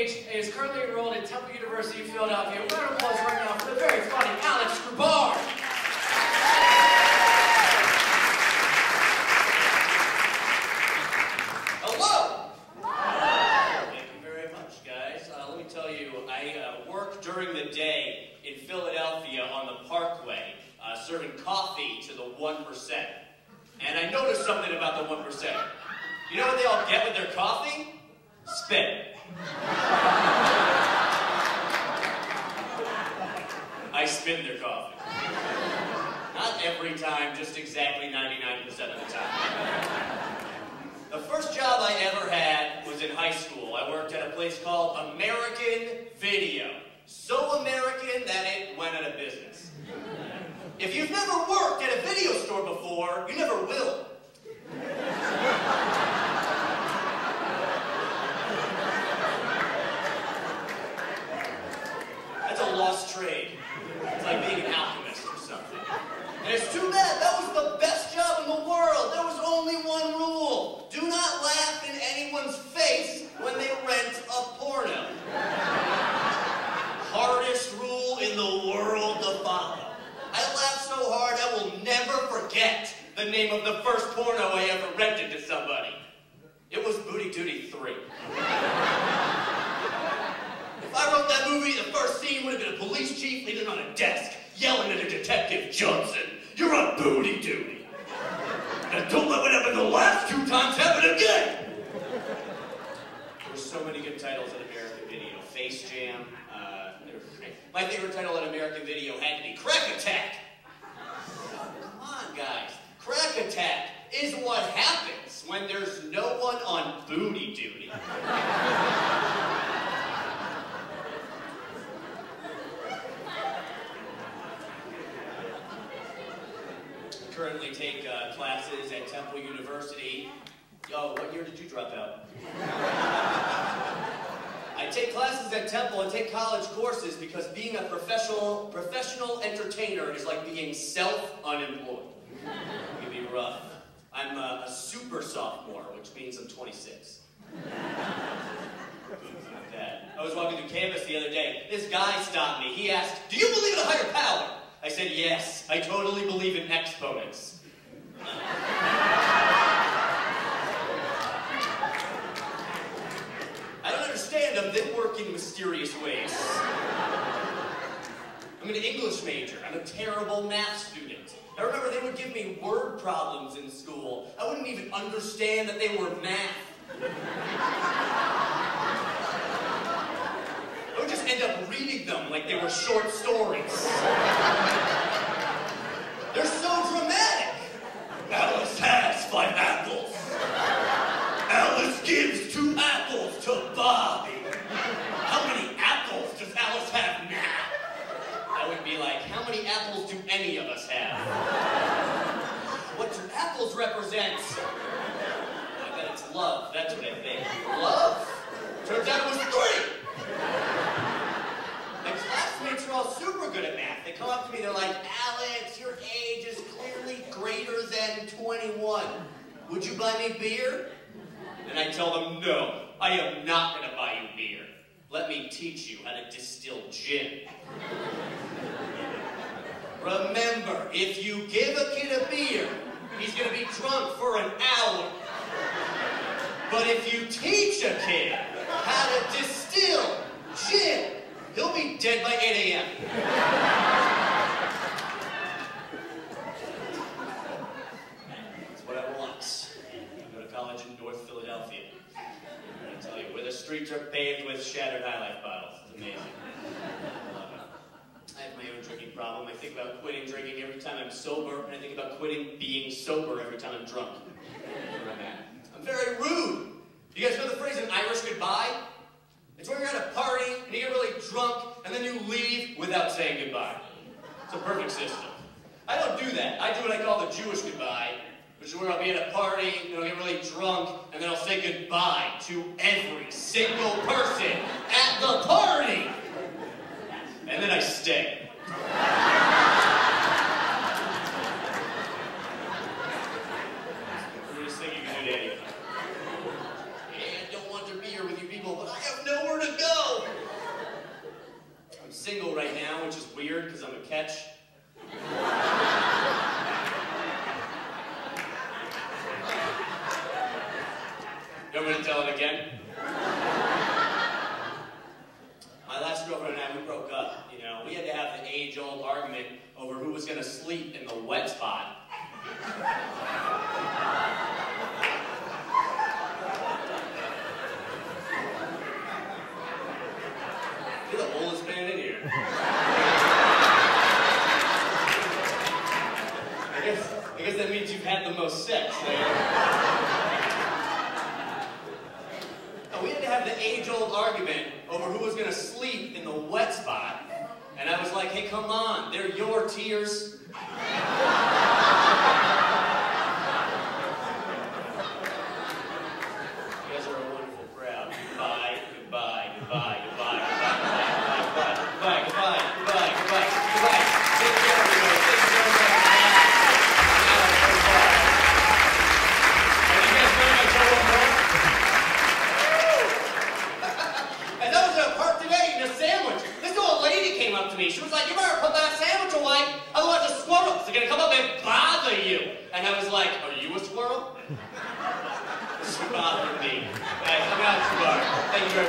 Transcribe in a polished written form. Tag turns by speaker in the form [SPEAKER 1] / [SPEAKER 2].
[SPEAKER 1] stage and is currently enrolled at Temple University of Philadelphia. Round of applause right now for the very funny Alex Grubard. Hello. Thank you very much, guys. Let me tell you, I work during the day in Philadelphia on the Parkway, serving coffee to the 1%. And I noticed something about the 1%. You know what they all get with their coffee? Spit. I spit in their coffee. Not every time, just exactly 99% of the time. The first job I ever had was in high school. I worked at a place called American Video. So American that it went out of business. If you've never worked at a video store before, you never will. That's a lost trade. It's like being an alchemist or something. And it's too bad. That was the best job in the world. There was only one rule. Do not laugh in anyone's face when they rent a porno. Hardest rule in the world to follow. I laughed so hard I will never forget the name of the first porno I ever rented to somebody. It was Booty Duty 3. If I wrote that movie, the first scene would have been a police chief leaning on a desk, yelling at a Detective Johnson, "You're on booty duty. And don't let what happened the last 2 times happen again." There were so many good titles at American Video. Face Jam. My favorite title at American Video had to be Crack Attack. Come on, guys. Crack Attack is what happens when there's no one on booty duty. I currently take classes at Temple University. Yo, what year did you drop out? I take classes at Temple and take college courses because being a professional entertainer is like being self-unemployed. It can be rough. I'm a super sophomore, which means I'm 26. Like that. I was walking through campus the other day. This guy stopped me. He asked, "Do you believe in a higher power?" I said, "Yes, I totally believe in exponents." I don't understand them. They work in mysterious ways. I'm an English major. I'm a terrible math student. I remember they would give me word problems in school. I wouldn't even understand that they were math. I would just end up reading them like they were short stories. They're so dramatic. Alice has 5 apples. Alice gives 2 apples to Bobby. How many apples does Alice have now? I would be like, how many apples do any of us have? What do apples represent? I bet it's love. That's what I think. Love? Turns out it was 3. My classmates are all super good at math. They come up to me, they're like, "Alex, your age is clearly greater than 21. Would you buy me beer?" And I tell them, "No, I am not going to buy you beer. Let me teach you how to distill gin." Remember, if you give a kid a beer, he's going to be drunk for an hour. But if you teach a kid how to distill gin, he'll be dead by 8 a.m. That's what I want. I go to college in North Philadelphia. I'm going to tell you, where the streets are paved with shattered High Life bottles. It's amazing. I love it. I have my own drinking problem. I think about quitting drinking every time I'm sober, and I think about quitting being sober every time I'm drunk. That's where I'm at. I'm very rude. You guys know the phrase "an Irish goodbye"? It's when you're at a party, and you get really drunk, and then you leave without saying goodbye. It's a perfect system. I don't do that. I do what I call the Jewish goodbye, which is where I'll be at a party, and I'll get really drunk, and then I'll say goodbye to every single person at the party. And then I stay. Weirdest thing you can do to anyone. Hey, I don't want to be here with you people, but I have nowhere to go. again. My last girlfriend and I, we broke up. You know, we had to have the age-old argument over who was going to sleep in the wet spot. You're the oldest man in here. I guess that means you've had the most sex. We had to have the age-old argument over who was going to sleep in the wet spot. And I was like, hey, come on, they're your tears. You guys are a wonderful crowd. Goodbye, goodbye, goodbye, goodbye, goodbye, goodbye, goodbye, goodbye, goodbye, goodbye, goodbye. Take care, everybody. Thank you very much. Are you guys going to show one more? And that was at a park today eating a sandwich. This old lady came up to me. She was like, you better put that sandwich away, otherwise the squirrels are going to come up and bother you. And I was like, are you a squirrel? This is bothering me. Guys, I'm out, Grubard. Thank you very much.